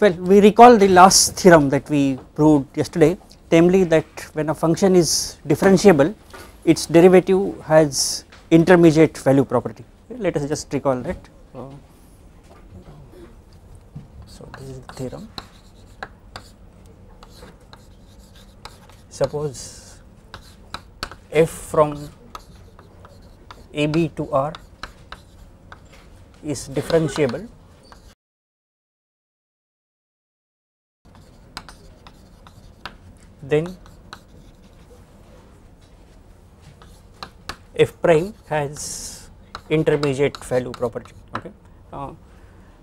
Well, we recall the last theorem that we proved yesterday, namely that when a function is differentiable, its derivative has intermediate value property. Let us just recall that. So this is the theorem. Suppose f from AB to R is differentiable, then f prime has intermediate value property. Okay.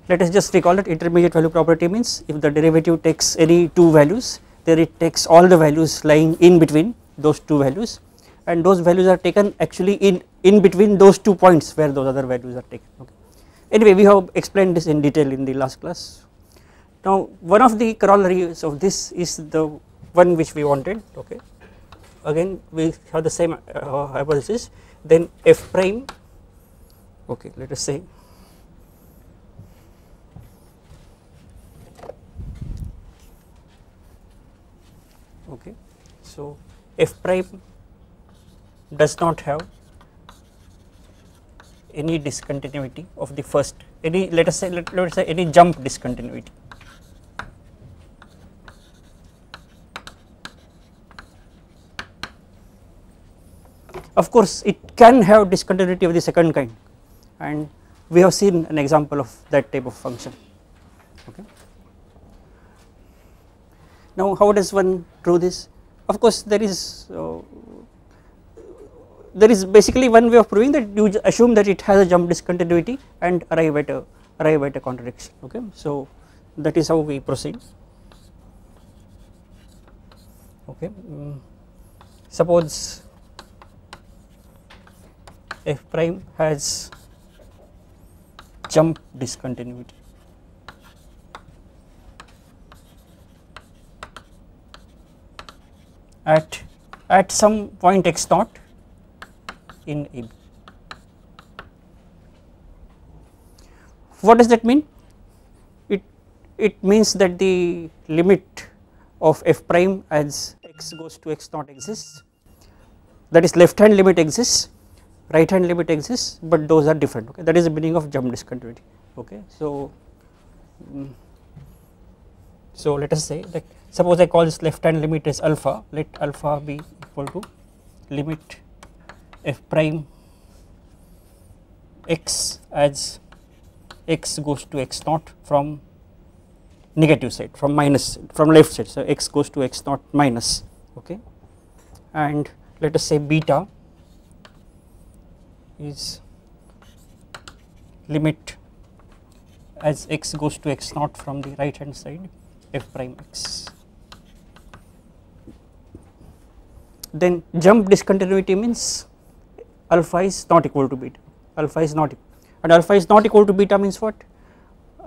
Let us just recall that intermediate value property means if the derivative takes any two values, then it takes all the values lying in between those two values, and those values are taken actually in between those 2 points where those other values are taken. Okay. Anyway, we have explained this in detail in the last class. Now, one of the corollaries of this is the one which we wanted. Okay. Again, we have the same hypothesis. Then f prime. Okay, let us say okay. So f prime does not have any discontinuity of the first, any let us say any jump discontinuity. Of course, it can have discontinuity of the second kind, and we have seen an example of that type of function. Okay. Now, how does one prove this? Of course, there is basically one way of proving that you assume that it has a jump discontinuity and arrive at a contradiction. Okay. So that is how we proceed. Okay. Suppose f prime has jump discontinuity at some point x naught in AB. What does that mean? It means that the limit of f prime as x goes to x naught exists, that is left hand limit exists, right hand limit exists, but those are different. Okay. That is the meaning of jump discontinuity. Okay. So let us say that suppose I call this left hand limit as alpha, let alpha be equal to limit f prime x as x goes to x naught from negative side, from minus, from left side. So x goes to x naught minus. Okay. And let us say beta is limit as x goes to x naught from the right hand side f prime x. Then jump discontinuity means alpha is not equal to beta, alpha is not equal, and alpha is not equal to beta means what?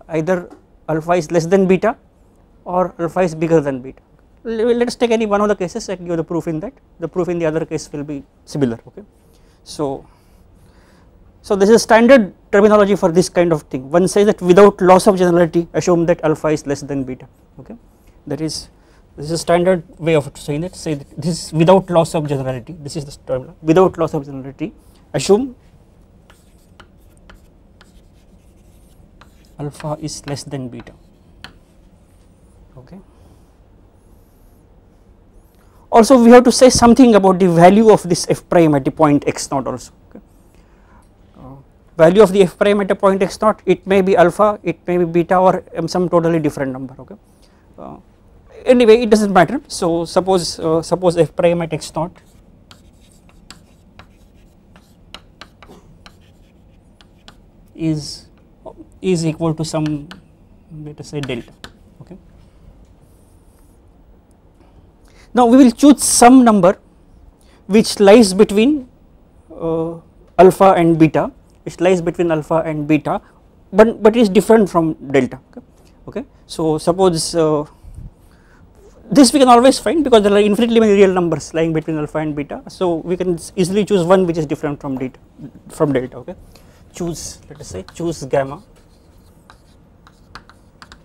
Either alpha is less than beta or alpha is bigger than beta. Let us take any one of the cases and give the proof in that. The proof in the other case will be similar. Okay. So this is standard terminology for this kind of thing. One says that without loss of generality assume that alpha is less than beta. Okay. That is, this is a standard way of saying that, say that this is without loss of generality, this is the term, without loss of generality assume alpha is less than beta. Okay. Also we have to say something about the value of this f prime at the point x naught also. Okay. Value of the f prime at a point x naught, it may be alpha, it may be beta, or some totally different number. Okay. Anyway, it does not matter. So suppose f prime at x naught is equal to some, let us say, delta. Okay. Now we will choose some number which lies between alpha and beta, which lies between alpha and beta, but is different from delta. Okay. Okay. So suppose this we can always find because there are infinitely many real numbers lying between alpha and beta, so we can easily choose one which is different from delta. Okay. Choose, let us say, choose gamma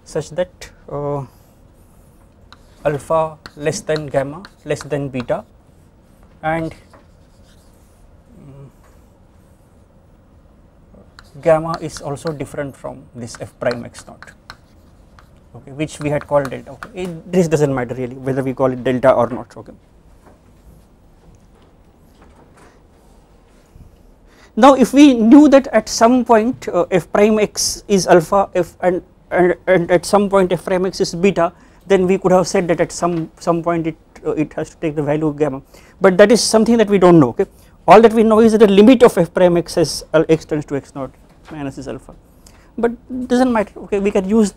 such that alpha less than gamma less than beta, and gamma is also different from this f prime x naught, okay, which we had called delta. Okay, this does not matter really whether we call it delta or not. Okay. Now, if we knew that at some point f prime x is alpha and at some point f prime x is beta, then we could have said that at some point it has to take the value of gamma, but that is something that we do not know. Okay. All that we know is that the limit of f prime x as x tends to x naught minus is alpha, but does not matter. Okay, we can use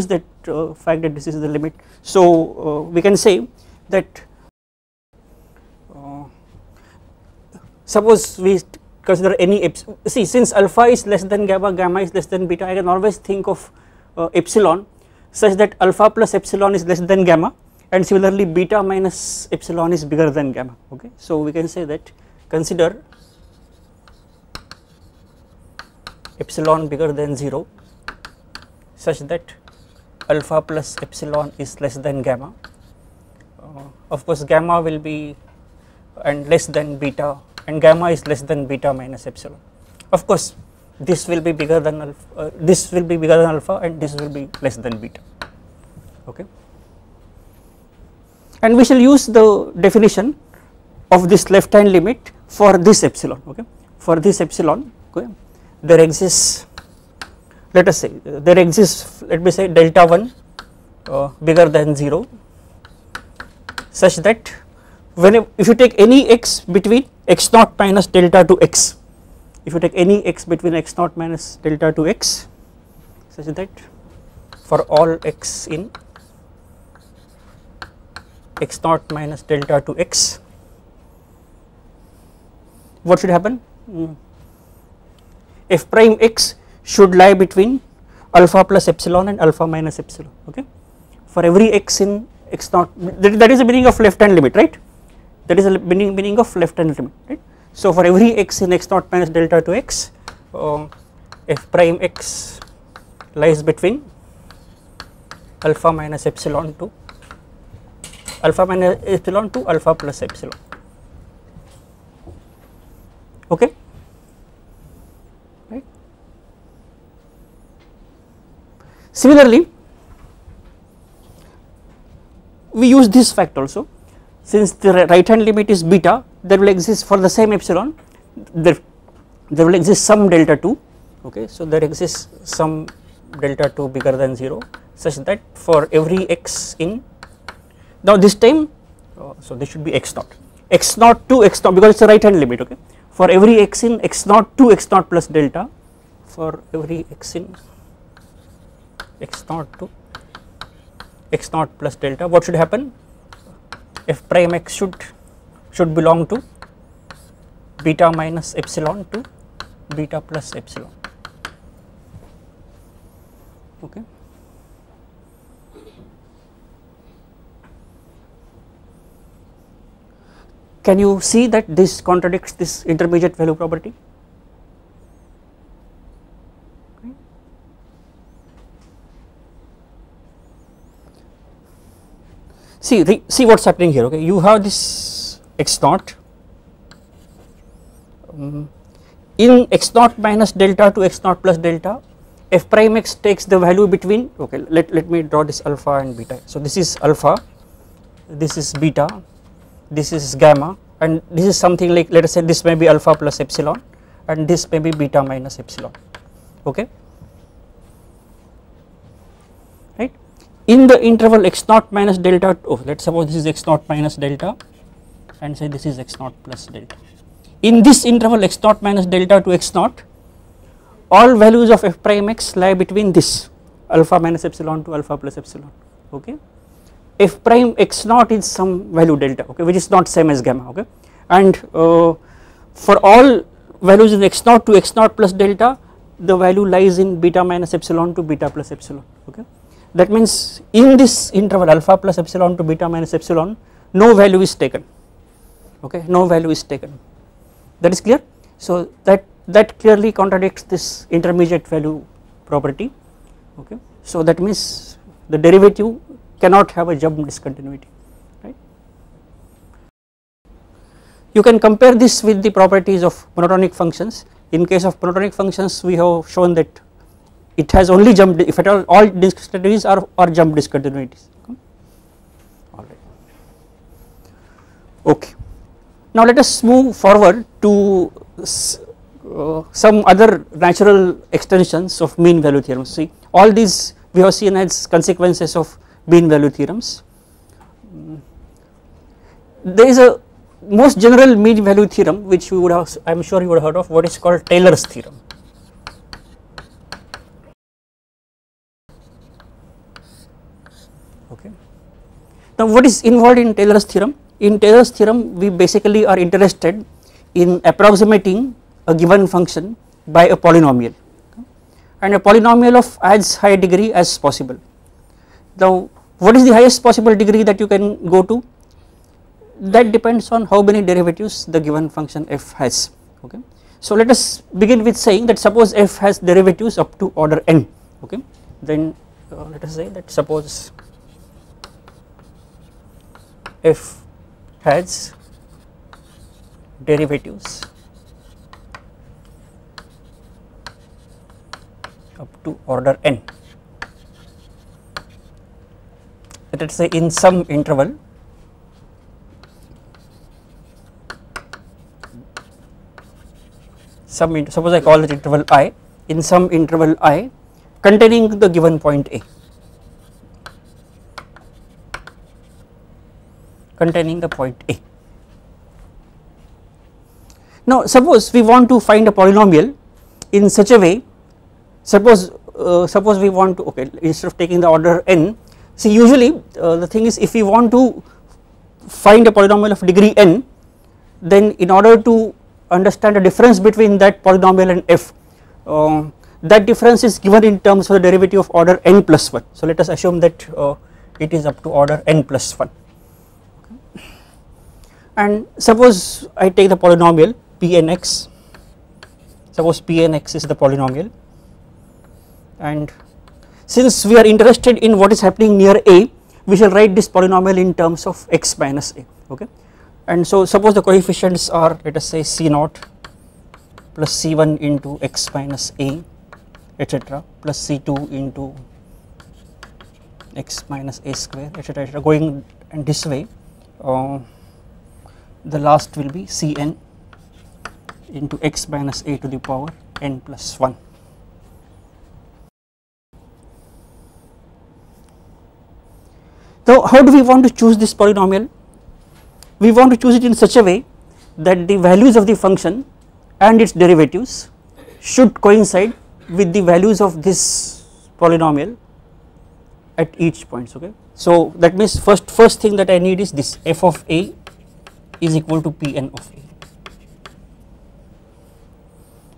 that fact that this is the limit. So we can say that suppose we consider any see, since alpha is less than gamma, gamma is less than beta, I can always think of epsilon such that alpha plus epsilon is less than gamma, and similarly beta minus epsilon is bigger than gamma. Okay, so we can say that consider epsilon bigger than 0 such that alpha plus epsilon is less than gamma. Of course gamma will be and less than beta, and gamma is less than beta minus epsilon. Of course this will be bigger than alpha, this will be bigger than alpha, and this will be less than beta. Okay, and we shall use the definition of this left hand limit for this epsilon. Okay, for this epsilon, okay, there exists, let us say there exists, let me say delta 1 bigger than 0 such that whenever, if you take any x between x naught minus delta to x, if you take any x between x naught minus delta to x such that for all x in x naught minus delta to x, what should happen? F prime x should lie between alpha plus epsilon and alpha minus epsilon. Okay, for every x in x naught, that is the meaning of left hand limit, right? That is the meaning of left hand limit, right? So for every x in x naught minus delta to x, f prime x lies between alpha minus epsilon to alpha plus epsilon. Okay, right? Similarly, we use this fact also. Since the right hand limit is beta, there will exist for the same epsilon, there will exist some delta 2. Okay, so there exists some delta 2 bigger than 0 such that for every x in, now this time, so this should be x naught to x naught because it is a right hand limit. Okay, for every x in x naught to x naught plus delta, for every x in x naught to x naught plus delta, what should happen? F prime x should belong to beta minus epsilon to beta plus epsilon. Okay. Can you see that this contradicts this intermediate value property? See what is happening here. Okay, you have this x naught in x naught minus delta to x naught plus delta, f prime x takes the value between, okay, let me draw this alpha and beta. So this is alpha, this is beta, this is gamma, and this is something like, let us say this may be alpha plus epsilon and this may be beta minus epsilon. Okay, right? In the interval x naught minus delta, oh, let us suppose this is x naught minus delta and say this is x naught plus delta. In this interval x naught minus delta to x naught, all values of f prime x lie between this alpha minus epsilon to alpha plus epsilon. Okay, f prime x naught is some value delta, okay, which is not same as gamma. Okay, and for all values in x naught to x naught plus delta, the value lies in beta minus epsilon to beta plus epsilon. Okay, that means in this interval alpha plus epsilon to beta minus epsilon, no value is taken. Okay, no value is taken. That is clear. So that clearly contradicts this intermediate value property. Okay, so that means the derivative cannot have a jump discontinuity, right. You can compare this with the properties of monotonic functions. In case of monotonic functions, we have shown that it has only jump, if at all discontinuities are jump discontinuities. All right. Okay. Now let us move forward to some other natural extensions of mean value theorems. See, all these we have seen as consequences of mean value theorems. There is a most general mean value theorem which you would have, I am sure you would have heard of, what is called Taylor's theorem. Okay. Now what is involved in Taylor's theorem? In Taylor's theorem, we basically are interested in approximating a given function by a polynomial, and a polynomial of as high degree as possible. Now what is the highest possible degree that you can go to? That depends on how many derivatives the given function f has. Okay. So let us begin with saying that suppose f has derivatives up to order n. Okay. Then let us say that suppose f has derivatives up to order n. Let us say in some interval suppose I call it interval I, in some interval I containing the given point A, containing the point A. Now suppose we want to find a polynomial in such a way, suppose we want to, okay, instead of taking the order n, see usually the thing is, if we want to find a polynomial of degree n, then in order to understand the difference between that polynomial and f, that difference is given in terms of the derivative of order n plus 1. So let us assume that it is up to order n plus 1, okay. And suppose I take the polynomial Pnx, suppose Pnx is the polynomial, and since we are interested in what is happening near A, we shall write this polynomial in terms of x minus A, okay. And so suppose the coefficients are, let us say, C0 plus C1 into x minus A, etc., plus C2 into x minus A square, etc., going and this way. The last will be Cn into x minus A to the power n plus 1. So how do we want to choose this polynomial? We want to choose it in such a way that the values of the function and its derivatives should coincide with the values of this polynomial at each point, okay. So that means first thing that I need is this, f of A is equal to Pn of A,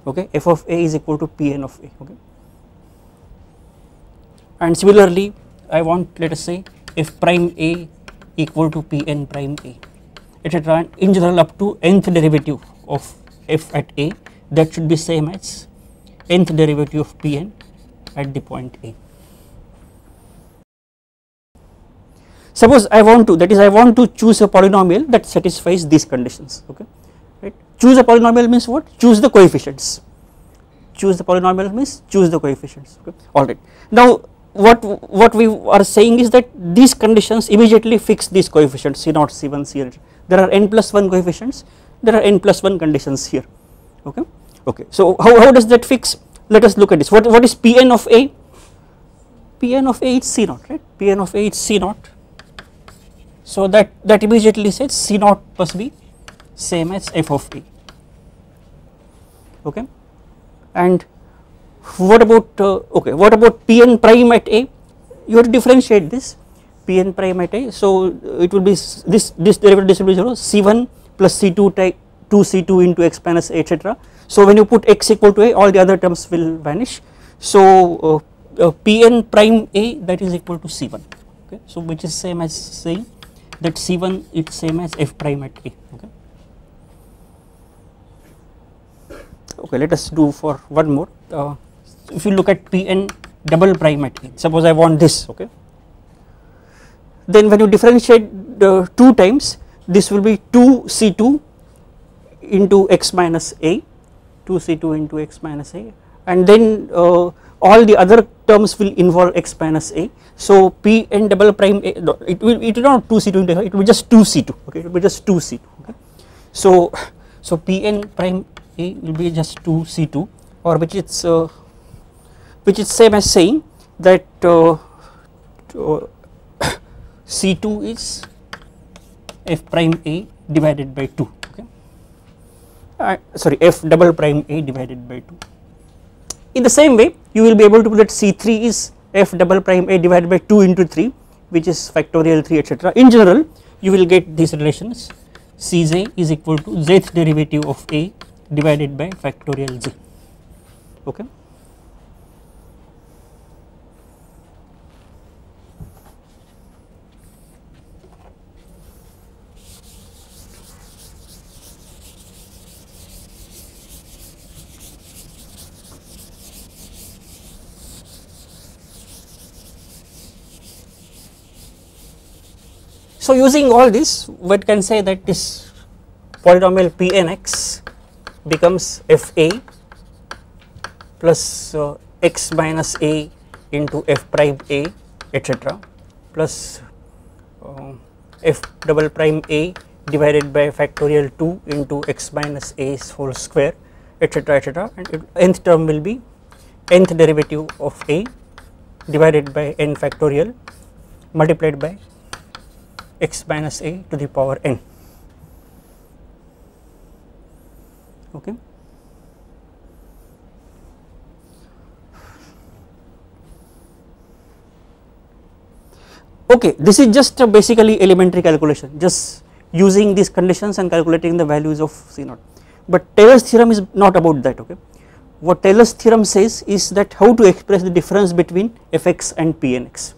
okay, f of A is equal to Pn of A, okay. And similarly I want, let us say, f prime A equal to Pn prime A, etc., in general up to nth derivative of f at A, that should be same as nth derivative of Pn at the point A. Suppose I want to, that is, I want to choose a polynomial that satisfies these conditions, okay, right. Choose a polynomial means what? Choose the coefficients. Choose the polynomial means choose the coefficients, okay. All right. Now what we are saying is that these conditions immediately fix these coefficients C0, C1, C. There are n plus 1 coefficients, there are n plus 1 conditions here, okay. Okay. So how does that fix? Let us look at this. What is Pn of A? Pn of A is C0, right? Pn of A is C0. So that immediately says C0 must be same as f of A, okay. And what about okay, what about Pn prime at A? You have to differentiate this Pn prime at A. So it will be this derivative will be 0, C1 plus C2 2C2 into x minus A, etc. So when you put x equal to A, all the other terms will vanish. So Pn prime A, that is equal to C1, okay. So which is same as saying that C1 is same as f prime at A, okay. Okay, let us do for one more. If you look at Pn double prime at A, suppose I want this, okay, then when you differentiate 2 times, this will be 2C2 into x minus a, 2C2 into x minus a, and then all the other terms will involve x minus a. So Pn double prime a, no, it will not 2C2 into, it will be just 2C2, okay, it will be just 2C2, okay. So Pn prime a will be just 2C2, or which is same as saying that C2 is f prime a divided by 2, okay. Sorry, f double prime a divided by 2. In the same way, you will be able to put that C3 is f double prime a divided by 2 into 3, which is factorial 3, etc. In general, you will get these relations. Cj is equal to zth derivative of a divided by factorial z, okay. So using all this, one can say that this polynomial Pnx becomes fa plus x minus a into f prime a, etc., plus f double prime a divided by factorial 2 into x minus a whole square, etc., etc., and nth term will be nth derivative of a divided by n factorial multiplied by x minus a to the power n, okay. Okay, this is just a basically elementary calculation, just using these conditions and calculating the values of C0, but Taylor's theorem is not about that, okay. What Taylor's theorem says is that how to express the difference between fx and Pnx.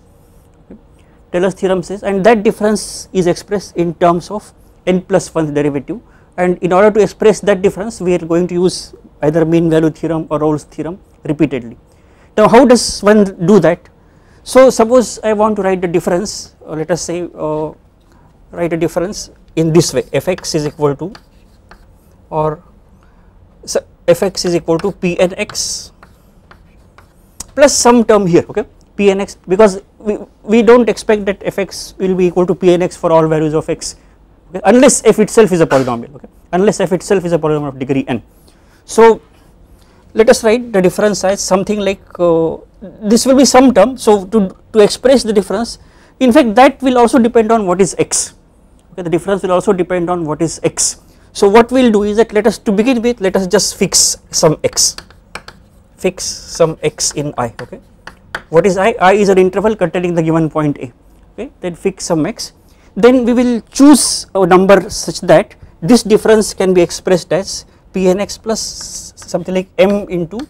Taylor's theorem says, and that difference is expressed in terms of n plus 1th derivative, and in order to express that difference we are going to use either mean value theorem or Rolle's theorem repeatedly. Now how does one do that? So suppose I want to write the difference, let us say write a difference in this way, fx is equal to, or so fx is equal to Pnx plus some term here, okay, Pnx, because we do not expect that fx will be equal to Pnx for all values of x, okay, unless f itself is a polynomial, okay, unless f itself is a polynomial of degree n. So let us write the difference as something like this will be some term. So to express the difference, in fact that will also depend on what is x, okay, the difference will also depend on what is x. So what we will do is that let us, to begin with, let us just fix some x in I, okay. What is I? I is an interval containing the given point a, okay, then fix some x, then we will choose a number such that this difference can be expressed as Pnx plus something like m into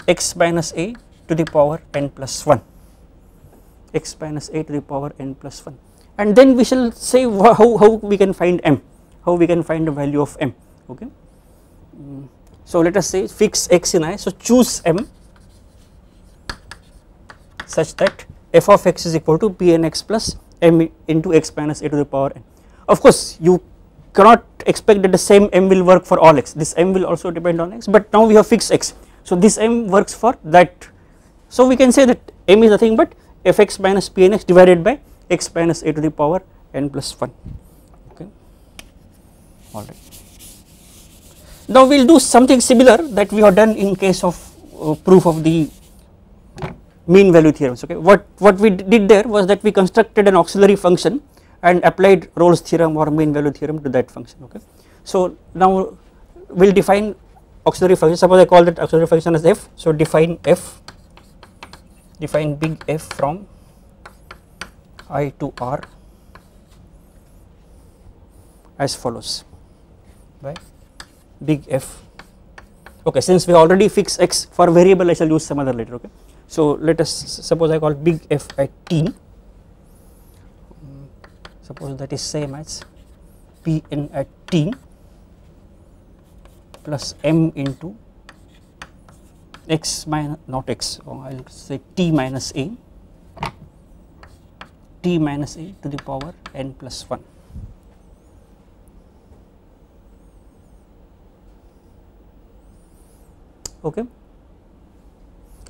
x minus a to the power n plus 1, x minus a to the power n plus 1, and then we shall say how we can find m, how we can find the value of m, okay. So let us say fix x in I, so choose m such that f of x is equal to Pnx plus m into x minus a to the power n. Of course you cannot expect that the same m will work for all x, this m will also depend on x, but now we have fixed x, so this m works for that. So we can say that m is nothing but fx minus Pnx divided by x minus a to the power n plus 1, okay, alright. Now we will do something similar that we have done in case of proof of the mean value theorems, okay. What we did there was that we constructed an auxiliary function and applied Rolle's theorem or mean value theorem to that function, okay. So now we will define auxiliary function, suppose I call that auxiliary function as f, so define f, define big F from I to R as follows, right, big F, okay. Since we already fixed x for variable I shall use some other later, okay. So let us suppose I call big F at t, suppose that is same as Pn at t plus m into x minus not x, I will say t minus a t minus a to the power n plus 1. Okay,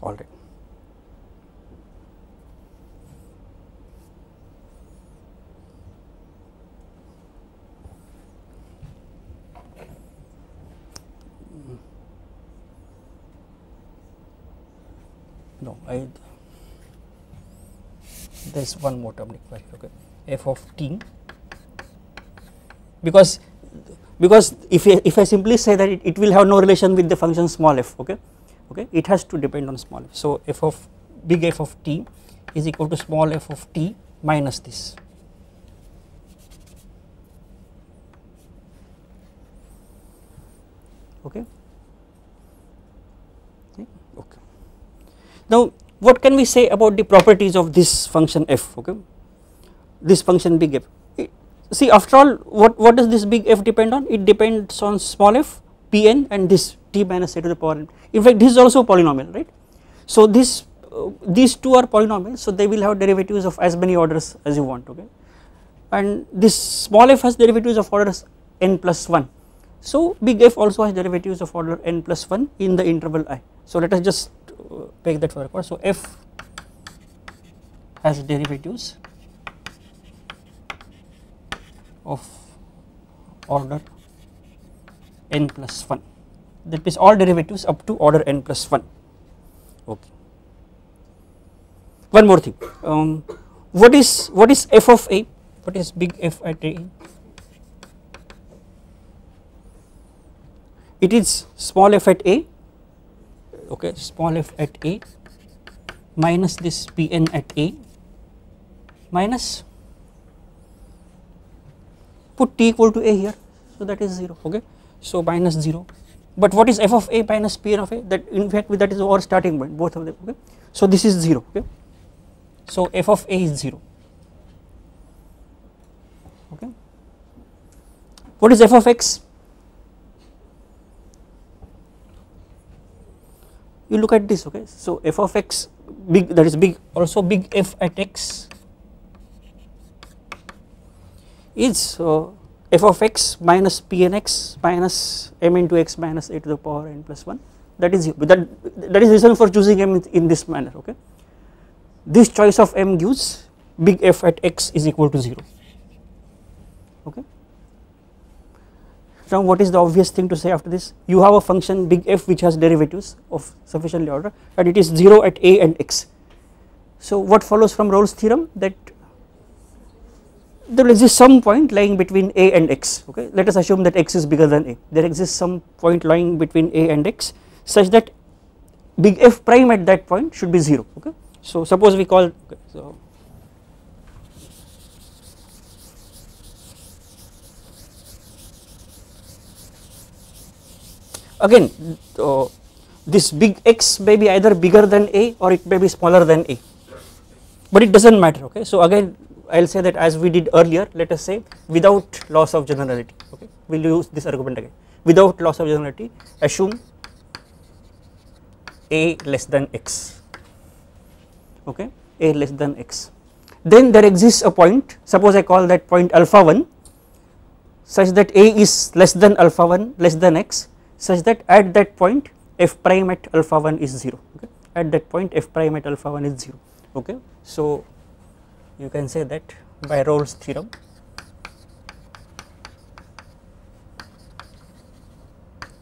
all right. No, there is one more term required. Okay, f of t, because if I simply say that it will have no relation with the function small f, okay, it has to depend on small f. So f of big F of t is equal to small f of t minus this. Okay. Okay. Now what can we say about the properties of this function f? Okay, this function big F. See, after all, what does this big F depend on? It depends on small f, Pn, and this t minus a to the power n. In fact, this is also a polynomial, right? So these two are polynomials, so they will have derivatives of as many orders as you want. Okay, and this small f has derivatives of orders n plus 1. So big F also has derivatives of order n plus 1 in the interval I. So let us just take that for record. So f has derivatives of order n plus 1, that means all derivatives up to order n plus 1. Okay. One more thing, what is f of a? What is big F at a? It is small f at a, okay, small f at a minus this Pn at a minus, put t equal to a here, so that is 0, okay, so minus 0. But what is f of a minus Pn of a? That in fact that is our starting point, both of them, okay. So this is 0, okay, so f of a is 0, okay. What is f of x? You look at this, okay, so f of x big, that is big, also big F at x is f of x minus Pnx minus m into x minus a to the power n plus 1, that is that is reason for choosing m in this manner, okay. This choice of m gives big F at x is equal to 0, okay. Now what is the obvious thing to say after this? You have a function big F which has derivatives of sufficiently order and it is 0 at a and x. So what follows from Rolle's theorem? That there exists some point lying between a and x, okay. Let us assume that x is bigger than a. There exists some point lying between a and x such that big F prime at that point should be 0, okay. So suppose we call, okay, so again this big X may be either bigger than a or it may be smaller than a, but it does not matter, okay. So again I will say that as we did earlier, let us say without loss of generality, okay, we will use this argument again, without loss of generality assume a less than x, okay, a less than x. Then there exists a point, suppose I call that point alpha 1 such that a is less than alpha 1 less than x, such that at that point f prime at alpha 1 is 0, okay, at that point f prime at alpha 1 is 0, okay. So you can say that by Rolle's theorem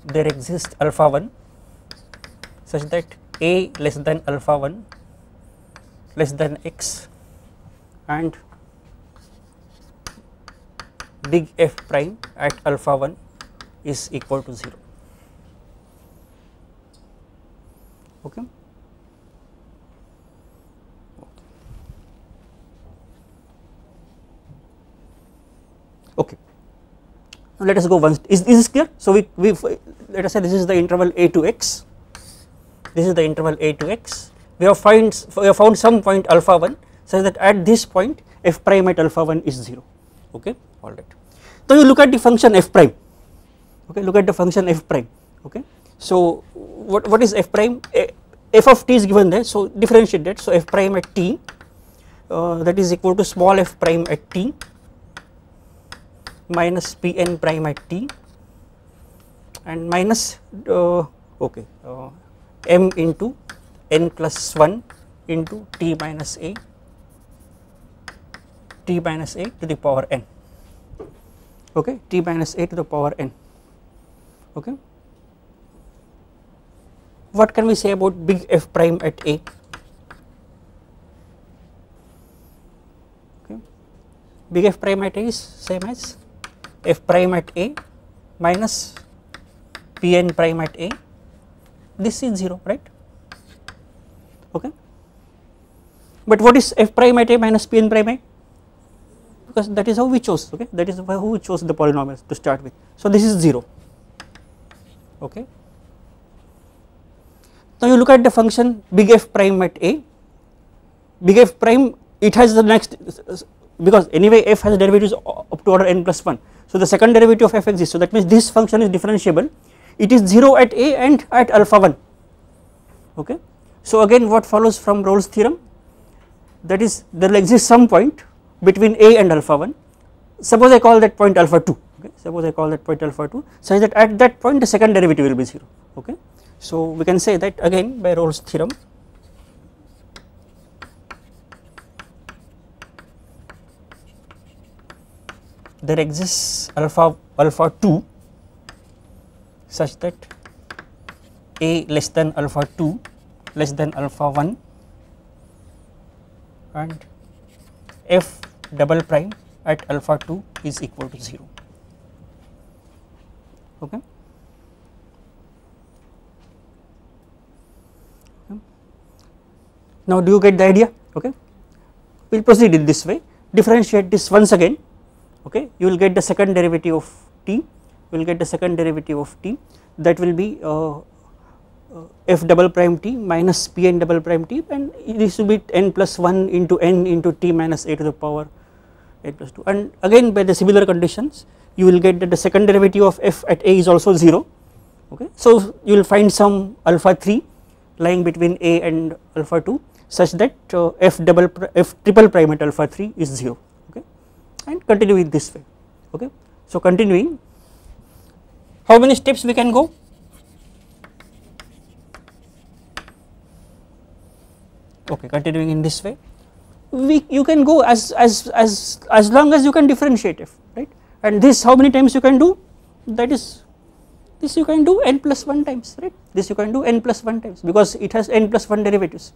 there exists alpha 1 such that a less than alpha 1 less than x and big F prime at alpha 1 is equal to 0, okay. Okay, now let us go once. Is this clear? So we let us say this is the interval a to x. This is the interval a to x. We have found some point alpha 1 such that at this point f prime at alpha 1 is 0. Okay, all right. Now you look at the function f prime. Okay, look at the function f prime. Okay, so what is f prime? F of t is given there, so differentiate that. So f prime at t that is equal to small f prime at t minus Pn prime at t and minus m into n plus 1 into t minus a to the power n, okay, t minus a to the power n, okay. What can we say about big F prime at a? Okay. Big F prime at a is same as f prime at a minus Pn prime at a, this is 0, right, okay. But what is f prime at a minus Pn prime a? Because that is how we chose, okay, that is how we chose the polynomials to start with. So this is 0, okay. Now you look at the function big F prime at a, big F prime, it has the next, because anyway f has derivatives up to order n plus 1, so the second derivative of f exists, so that means this function is differentiable, it is 0 at a and at alpha 1, okay. So again what follows from Rolle's theorem, that is there will exist some point between a and alpha 1, suppose I call that point alpha 2, okay, suppose I call that point alpha 2 such that at that point the second derivative will be 0, okay. So we can say that again by Rolle's theorem, there exists alpha 2 such that a less than alpha 2 less than alpha 1 and f double prime at alpha 2 is equal to 0, okay. Now do you get the idea, okay. We will proceed in this way, differentiate this once again, okay, you will get the second derivative of t, you will get the second derivative of t, that will be f double prime t minus Pn double prime t, and this will be n plus 1 into n into t minus a to the power n plus 2, and again by the similar conditions you will get that the second derivative of f at a is also 0, okay. So you will find some alpha 3 lying between a and alpha 2 such that f triple prime at alpha 3 is 0, okay, and continue in this way, okay. So continuing, how many steps we can go? Okay, continuing in this way, you can go as long as you can differentiate f, right, and this how many times you can do, that is this you can do n plus 1 times, right, this you can do n plus 1 times because it has n plus 1 derivatives.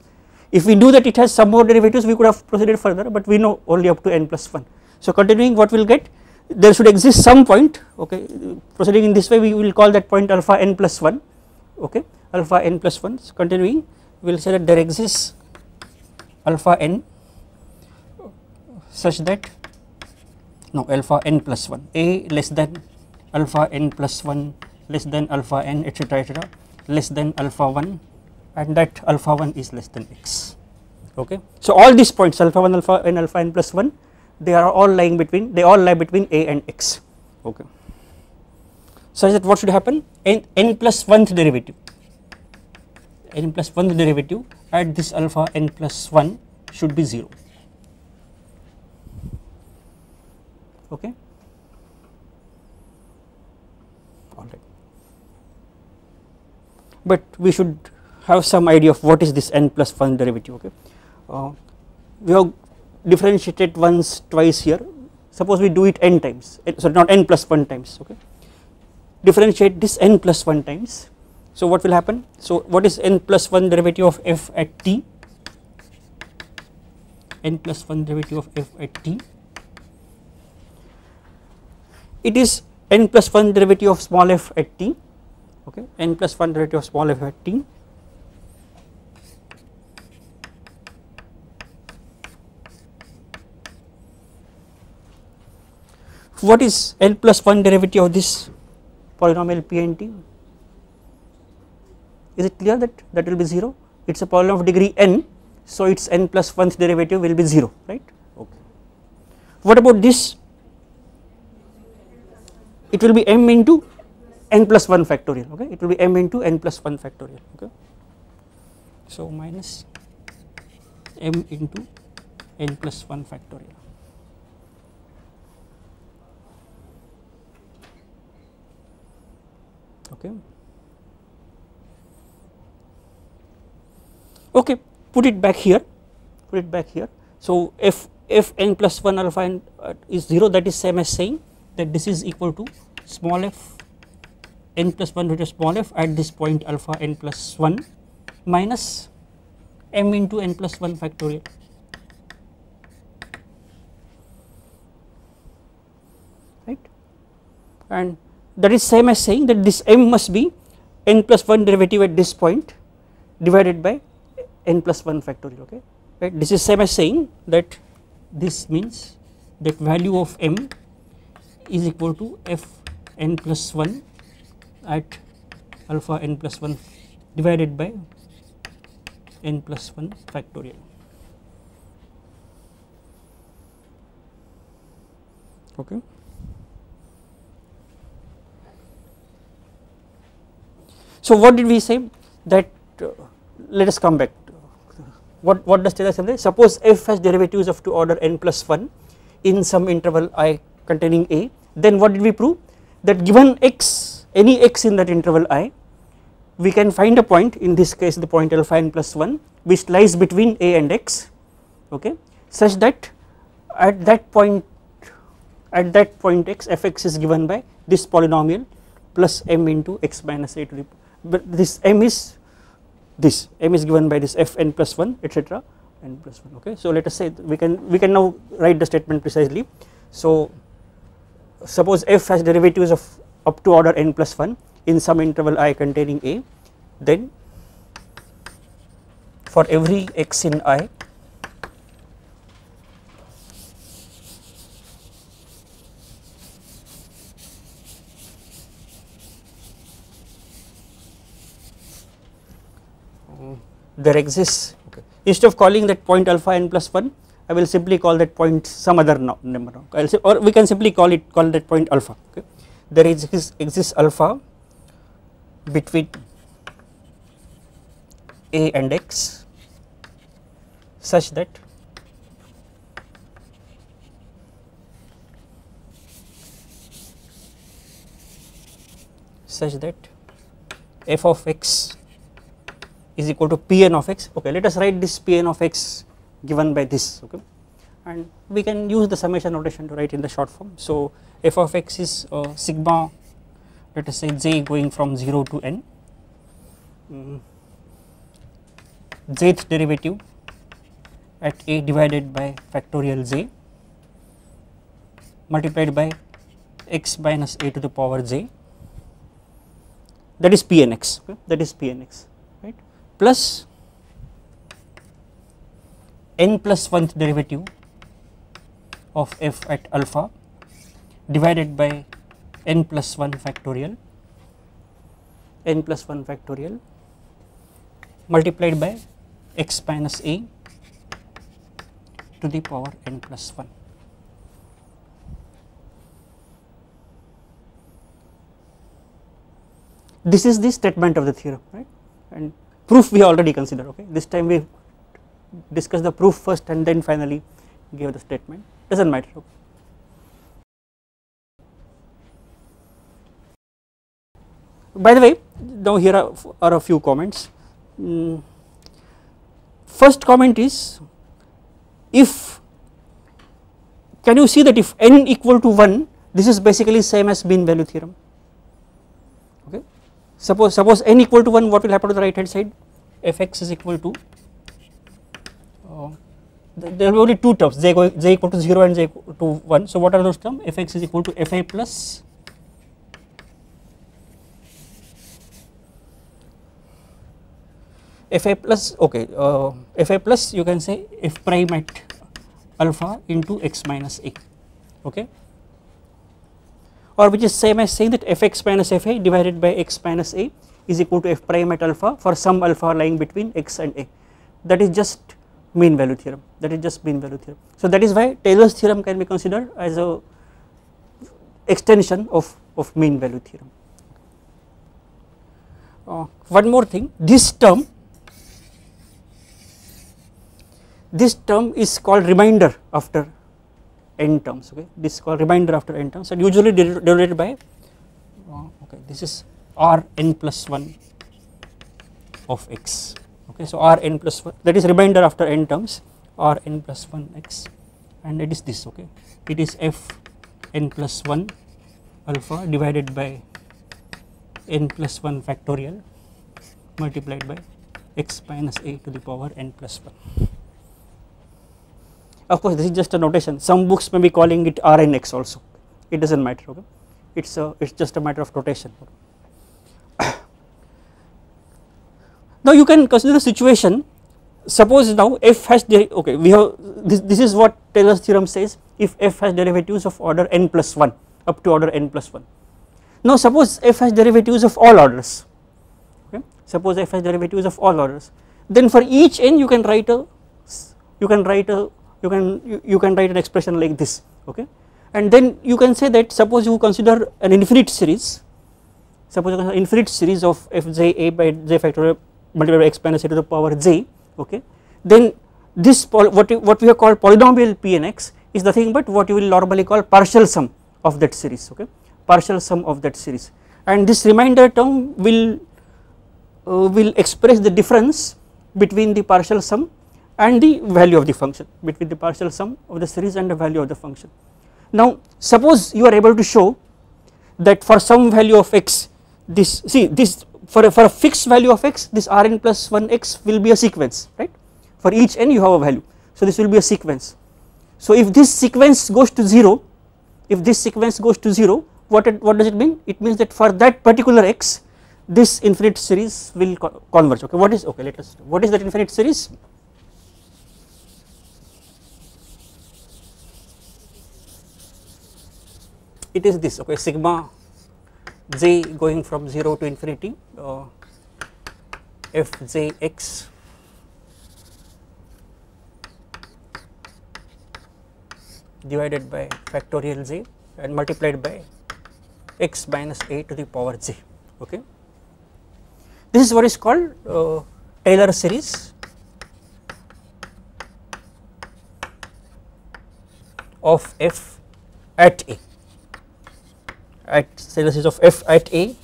If we do that it has some more derivatives we could have proceeded further, but we know only up to n plus 1. So continuing, what we will get, there should exist some point, okay, proceeding in this way we will call that point alpha n plus 1, okay, alpha n plus 1. So continuing we will say that there exists alpha n such that alpha n plus 1, a less than alpha n plus 1 less than alpha n etc less than alpha 1 and that alpha 1 is less than x, okay. So all these points alpha 1 alpha n plus 1, they are all lying between, they all lie between a and x, okay. Such that what should happen, n plus 1th derivative at this alpha n plus 1 should be 0, okay, alright. But we should have some idea of what is this n plus 1 derivative, okay. We have differentiated once, twice here, suppose we do it n times, sorry not n plus 1 times, okay, differentiate this n plus 1 times. So what will happen, so what is n plus 1 derivative of f at t, n plus 1 derivative of f at t, it is n plus 1 derivative of small f at t, okay, n plus 1 derivative of small f at t what is n plus 1 derivative of this polynomial Pnt? Is it clear that that will be 0? It is a polynomial of degree n, so its n plus 1th derivative will be 0, right, okay. What about this? It will be m into n plus 1 factorial, okay, it will be m into n plus 1 factorial, okay. So minus m into n plus 1 factorial. Okay. Okay, put it back here. Put it back here. So if n plus 1 alpha n is 0, that is same as saying that this is equal to small f n plus 1 to small f at this point alpha n plus 1 minus m into n plus 1 factorial. Right, and that is same as saying that this m must be n plus 1 derivative at this point divided by n plus 1 factorial. Okay, right, this is same as saying that this means that value of m is equal to f n plus 1 at alpha n plus 1 divided by n plus 1 factorial. Okay. So what did we say that let us come back. What does Taylor say? Suppose f has derivatives of to order n plus 1 in some interval I containing a, then what did we prove? That given x, any x in that interval I, we can find a point, in this case the point alpha n plus 1, which lies between a and x, okay, such that at that point x fx is given by this polynomial plus m into x minus a to the, but this m is given by this f n plus 1 etc n plus 1. Okay, so let us say we can now write the statement precisely. So suppose f has derivatives of up to order n plus 1 in some interval I containing a, then for every x in I there exists, okay, instead of calling that point alpha n plus 1, I will simply call that point some other number, or we can simply call that point alpha. Okay, there exists alpha between a and x such that f of x is equal to Pn of x. Okay, let us write this Pn of x given by this, okay, and we can use the summation notation to write in the short form. So f of x is sigma, let us say j going from 0 to n, jth derivative at a divided by factorial j multiplied by x minus a to the power j, that is Pnx, okay, that is Pnx, right, plus n plus 1th derivative of f at alpha divided by n plus 1 factorial multiplied by x minus a to the power n plus 1. This is the statement of the theorem, right, and proof we already considered. Okay, this time we discuss the proof first and then finally give the statement, does not matter. Okay. By the way, now here are a few comments. First comment is, if can you see that if n equal to 1, this is basically same as mean value theorem. Okay, suppose n equal to 1, what will happen to the right hand side? Fx is equal to there will be only two terms, j equal to 0 and j equal to 1. So what are those terms? Fx is equal to fi plus okay, fi plus you can say f prime at alpha into x minus a, okay, or which is same as saying that fx minus fi divided by x minus a is equal to f prime at alpha for some alpha lying between x and a. That is just mean value theorem, So that is why Taylor's theorem can be considered as a extension of mean value theorem. One more thing, this term this term is called remainder after n terms, okay, this is called remainder after n terms, and usually denoted by okay, this is Rn plus 1 of x, okay, so Rn plus 1, that is remainder after n terms, Rn plus 1 x, and it is this, okay, it is Fn plus 1 alpha divided by n plus 1 factorial multiplied by x minus a to the power n plus 1. Of course, this is just a notation. Some books may be calling it Rnx also. It does not matter. Okay, it's just a matter of notation. Now you can consider the situation. Suppose now f has okay. We have this. This is what Taylor's theorem says. If f has derivatives of order n plus 1 up to order n plus 1. Now suppose f has derivatives of all orders. Okay. Suppose f has derivatives of all orders. Then for each n you can write an expression like this, okay, and then you can say that suppose you consider an infinite series, suppose you consider infinite series of fj a by j factorial multiplied by x minus a to the power j, okay, then this what we have called polynomial Pnx is nothing but what you will normally call partial sum of that series, okay, partial sum of that series, and this remainder term will express the difference between the partial sum and the value of the function, between the partial sum of the series and the value of the function. Now suppose you are able to show that for some value of x, this for a fixed value of x, this Rn plus 1 x will be a sequence, right, for each n you have a value, so this will be a sequence. So if this sequence goes to 0, what does it mean? It means that for that particular x this infinite series will converge, okay. What is that infinite series? It is this, okay, sigma j going from 0 to infinity fjx divided by factorial j and multiplied by x minus a to the power j, okay. This is what is called Taylor series of f at a, Taylor series of f at a.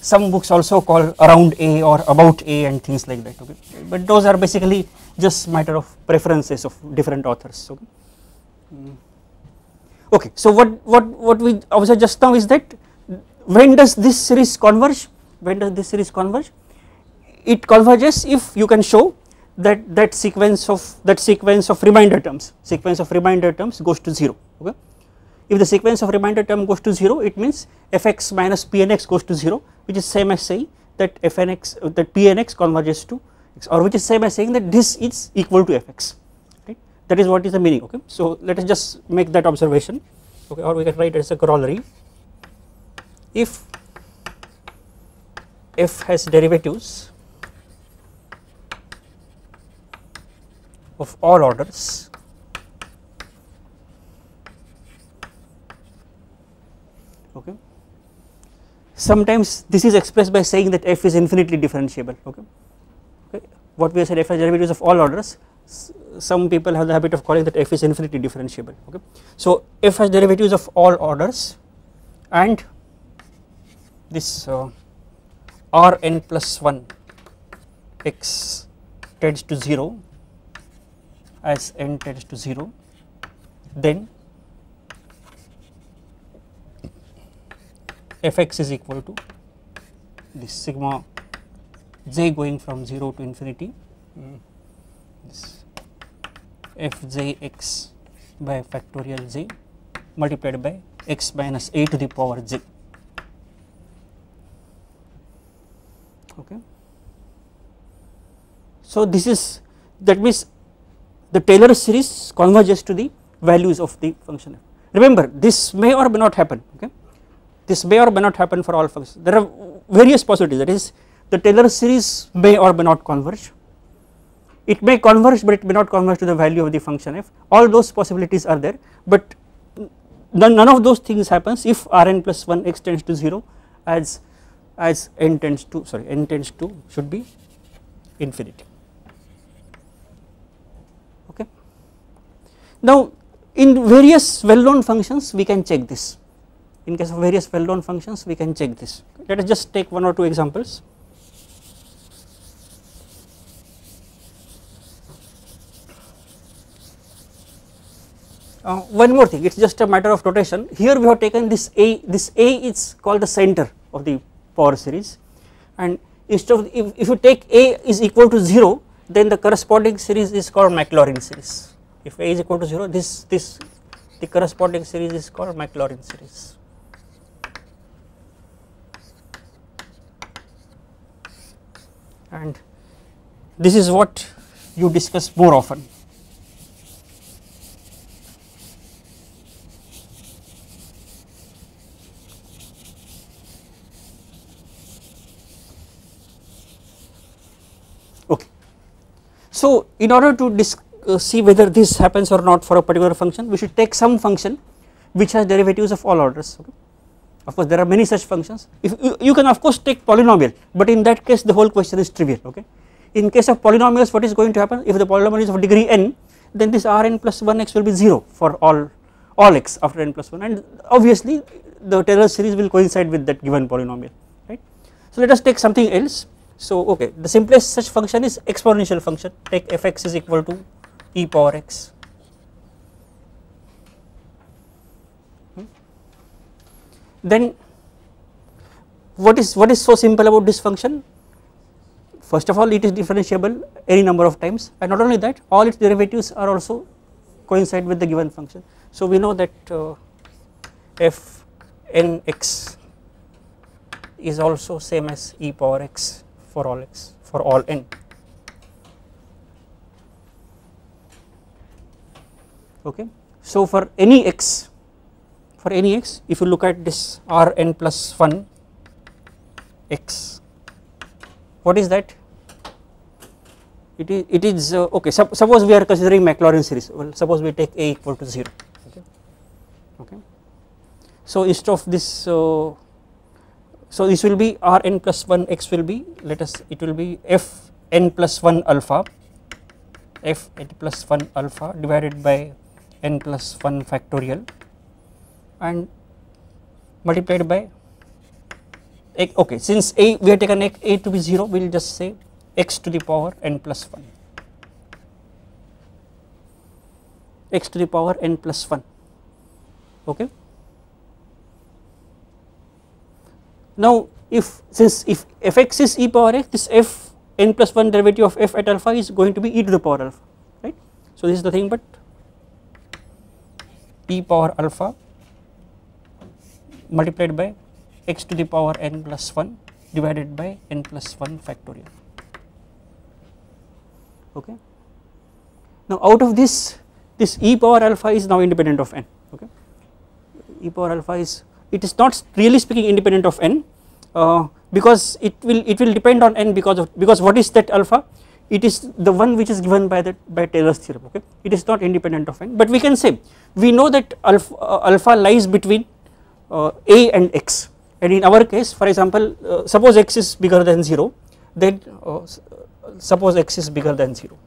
Some books also call around a or about a and things like that, okay, but those are basically just matter of preferences of different authors, okay. Okay, so what we observed just now is that when does this series converge? It converges if you can show that sequence of remainder terms goes to 0, okay. If the sequence of remainder term goes to 0, it means fx minus pnx goes to 0, which is same as saying that pnx converges to x, or which is same as saying that this is equal to fx, right. That is what is the meaning, okay. So let us just make that observation, okay, or we can write it as a corollary. If f has derivatives of all orders, okay, sometimes this is expressed by saying that f is infinitely differentiable, okay. What we have said, f has derivatives of all orders, some people have the habit of calling that f is infinitely differentiable, okay. So f has derivatives of all orders, and this Rn plus 1 x tends to 0 as n tends to 0, then fx is equal to this sigma j going from 0 to infinity, this fjx by factorial j multiplied by x minus a to the power j, okay. So this is, that means the Taylor series converges to the values of the function f. Remember, this may or may not happen, okay. This may or may not happen for all functions. There are various possibilities, that is the Taylor series may or may not converge, it may converge but it may not converge to the value of the function f. All those possibilities are there, but none of those things happens if Rn plus 1 x tends to 0 as n tends to should be infinity. Now in various well known functions we can check this, in case of various well known functions we can check this. Let us just take one or two examples. One more thing, it is just a matter of notation. Here we have taken this A is called the center of the power series, and instead of if you take A is equal to 0, then the corresponding series is called Maclaurin series. If A is equal to 0, the corresponding series is called Maclaurin series. And this is what you discuss more often. Okay. So in order to see whether this happens or not for a particular function, we should take some function which has derivatives of all orders. Okay. Of course there are many such functions. If you can of course take polynomial, but in that case the whole question is trivial. Okay. In case of polynomials, what is going to happen? If the polynomial is of degree n, then this Rn plus 1x will be 0 for all x after n plus 1, and obviously the Taylor series will coincide with that given polynomial, right. So let us take something else. So okay, the simplest such function is exponential function. Take fx is equal to e power x. Then what is so simple about this function? First of all, it is differentiable any number of times, and not only that, all its derivatives are also coincide with the given function. So we know that f n x is also same as e power x for all n. Okay. So for any x, if you look at this Rn plus 1 x, what is that? It is okay. Suppose we are considering Maclaurin series. Well, suppose we take a equal to 0. Okay. So instead of this, so this will be Rn plus 1 x will be, it will be f n plus 1 alpha, f n plus 1 alpha divided by n plus 1 factorial, and multiplied by, okay, since we have taken a to be 0, we will just say x to the power n plus 1, x to the power n plus 1. Okay. Now if fx is e power x, this f n plus 1 derivative of f at alpha is going to be e to the power alpha, right. So this is nothing but e power alpha multiplied by x to the power n plus 1 divided by n plus 1 factorial. Okay. Now out of this e power alpha is now independent of n. Okay. E power alpha is, it is not really speaking independent of n, because it will depend on n because what is that alpha? It is the one which is given by Taylor's theorem. Okay. It is not independent of n, but we can say we know that alpha lies between a and x, and in our case, for example, suppose x is bigger than 0, then suppose x is bigger than 0,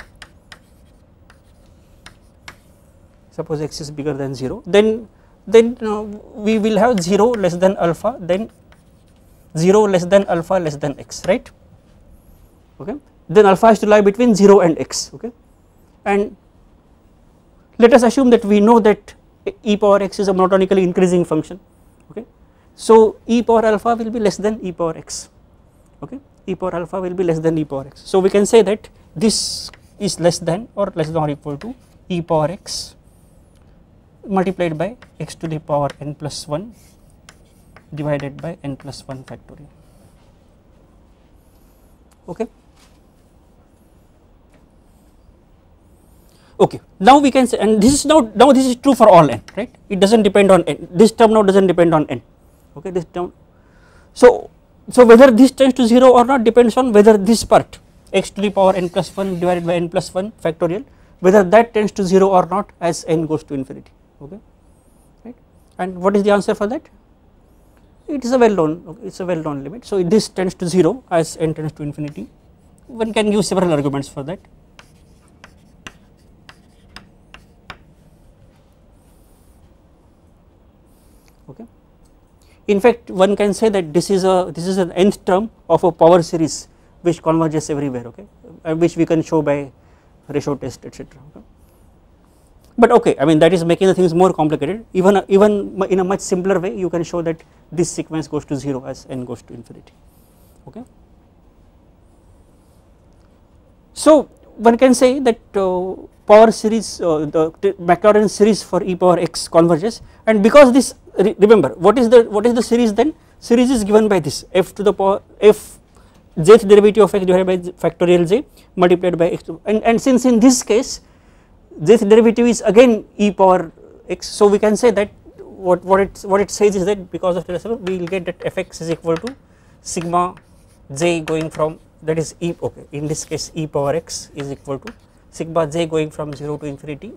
suppose x is bigger than 0, then we will have 0 less than alpha, then 0 less than alpha less than x, right. Okay. Then alpha has to lie between 0 and x. Okay. And let us assume that we know that e power x is a monotonically increasing function. Okay. So e power alpha will be less than e power x. Okay. E power alpha will be less than e power x. So we can say that this is less than or equal to e power x multiplied by x to the power n plus 1 divided by n plus 1 factorial. Okay. Okay, now we can say, and this is now this is true for all n, right. It does not depend on n, this term now does not depend on n. Okay, this term, so whether this tends to 0 or not depends on whether this part x to the power n plus 1 divided by n plus 1 factorial, whether that tends to 0 or not as n goes to infinity. Okay, right. And what is the answer for that? It is a well known, it is a well known limit. So this tends to 0 as n tends to infinity. One can use several arguments for that. In fact, one can say that this is an nth term of a power series which converges everywhere, okay, which we can show by ratio test, etc. Okay. But okay, I mean that is making the things more complicated. Even in a much simpler way, you can show that this sequence goes to 0 as n goes to infinity. Okay. So one can say that power series, the Maclaurin series for e power x converges, and because this, remember what is the series then? Series is given by this f to the power f jth derivative of x divided by factorial j multiplied by x, and since in this case jth derivative is again e power x, so we can say that what it says is that because of the we will get that fx is equal to sigma j going from, that is e, okay, in this case e power x is equal to sigma j going from 0 to infinity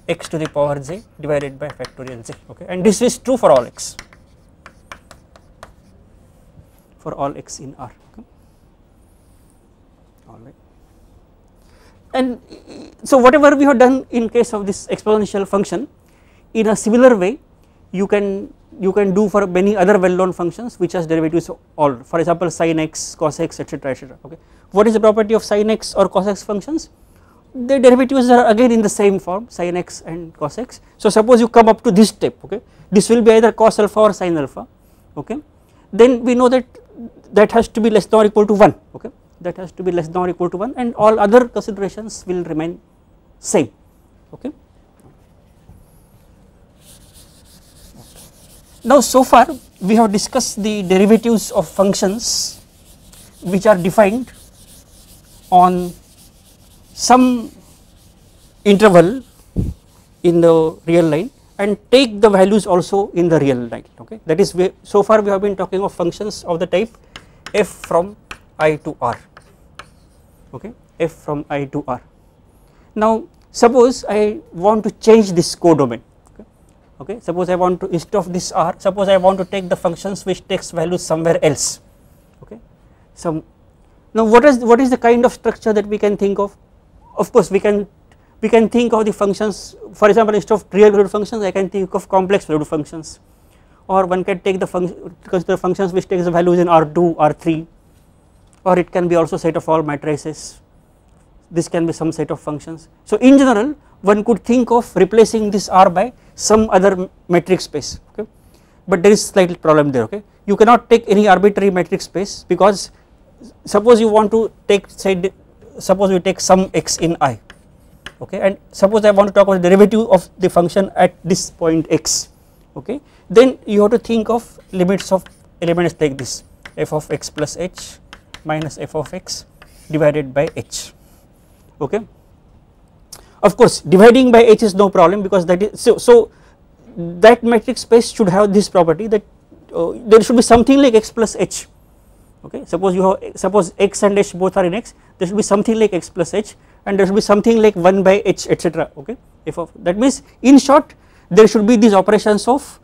x to the power j divided by factorial j, okay, and this is true for all x, for all x in R, okay. All right. And so whatever we have done in case of this exponential function, in a similar way you can do for many other well known functions which has derivatives all, for example sin x, cos x, etc., etc. Okay. What is the property of sin x or cos x functions? The derivatives are again in the same form, sin x and cos x. So suppose you come up to this step, okay, this will be either cos alpha or sin alpha, okay, then we know that that has to be less than or equal to 1, okay, that has to be less than or equal to 1, and all other considerations will remain same, okay. Now so far we have discussed the derivatives of functions which are defined on some interval in the real line and take the values also in the real line, okay. That is, so far we have been talking of functions of the type f from I to R, okay, f from I to R. Now suppose I want to change this codomain, okay, suppose I want to, instead of this R, suppose I want to take the functions which takes values somewhere else, okay. Now what is the kind of structure that we can think of? Of course we can think of the functions, for example instead of real valued functions I can think of complex valued functions, or one can take the consider functions which takes the values in R2, R3, or it can be also set of all matrices, this can be some set of functions. So in general one could think of replacing this R by some other metric space, okay, but there is slight problem there, okay. You cannot take any arbitrary metric space, because suppose you want to take, say suppose we take some x in I, okay, and suppose I want to talk about the derivative of the function at this point x, okay, then you have to think of limits of elements like this, f of x plus h minus f of x divided by h, okay. Of course dividing by h is no problem, because that is, so that metric space should have this property that there should be something like x plus h, okay. Suppose x and h both are in x, there should be something like x plus h, and there should be something like 1 by h, etc., okay. If of that means, in short, there should be these operations of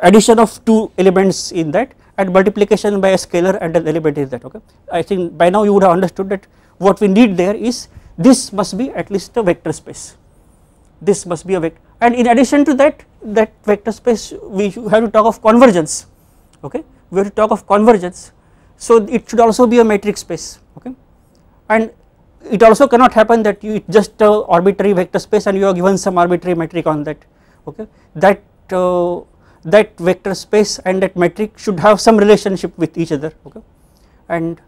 addition of two elements in that and multiplication by a scalar and an element is that, okay. I think by now you would have understood that what we need there is this must be at least a vector space, this must be a vector, and in addition to that vector space we have to talk of convergence, okay, we have to talk of convergence, so it should also be a metric space, okay, and it also cannot happen that you just arbitrary vector space and you are given some arbitrary metric on that, okay, that vector space and that metric should have some relationship with each other, okay, and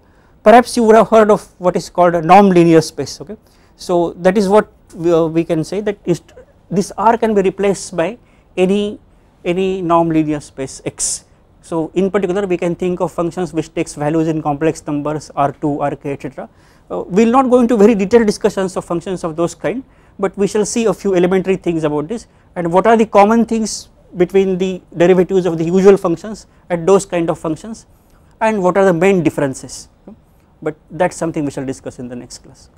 perhaps you would have heard of what is called a norm linear space, okay. So that is what we can say, that is this R can be replaced by any norm linear space x. So in particular we can think of functions which takes values in complex numbers R2, Rk, etc. We will not go into very detailed discussions of functions of those kind, but we shall see a few elementary things about this and what are the common things between the derivatives of the usual functions and those kind of functions, and what are the main differences, but that is something we shall discuss in the next class.